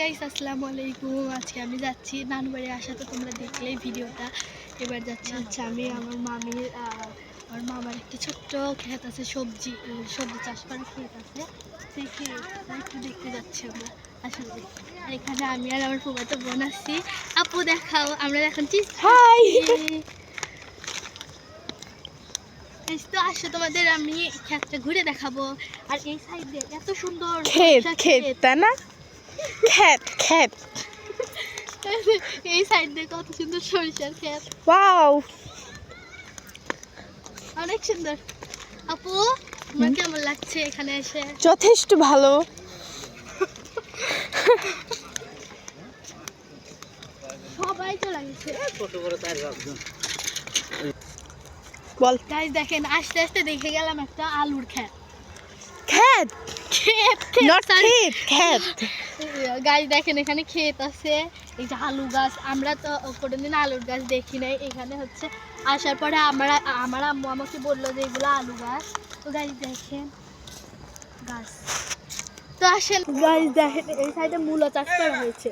Guys আসসালামু আলাইকুম। আজকে আমি যাচ্ছি নানু বাড়ি। আসা তো তোমরা দেখলেই ভিডিওটা। এবার যাচ্ছি হচ্ছে আমি আমার মামির আমার মামার একটা ছোট্ট ক্ষেত আছে, সবজি চাষ করার ক্ষেত আছে। সেই ক্ষেতটা একটু দেখতে যাচ্ছি আমরা আসলে। আর এখানে আমি আর আমার ফুফাতো বোন আসছি। আপু দেখাও, আমরা এখন চিপস হাই। তো আসো, তোমাদের আমি ক্ষেতটা ঘুরে দেখাবো। আর এই সাইডে এত সুন্দর ক্ষেত তাই না? ক্ষেত এই সাইড দিয়ে কত সুন্দর সরিষার ক্ষেত, ওয়াও, অনেক সুন্দর। আপু তোমার কেমন লাগছে এখানে এসে? যথেষ্ট ভালো। সবাই তো লাগছে। বল গাইস দেখেন, আস্তে আস্তে দেখে গেলাম একটা আলুর ক্ষেত। ক্ষেত ক্ষেত নট ক্ষেত, ক্ষেত। গাইস দেখেন, এখানে ক্ষেত আছে। এই যে আলু গাছ, আমরা তো কোনোদিন আলুর গাছ দেখি নাই। এখানে হচ্ছে আসার পরে আমার আম্মু আমাকে বললো যে এগুলো আলু গাছ। তো গাইস দেখেন গাছ। তো আসেন গাইস দেখেন, এই সাইডে মূলা চাষ করা হয়েছে।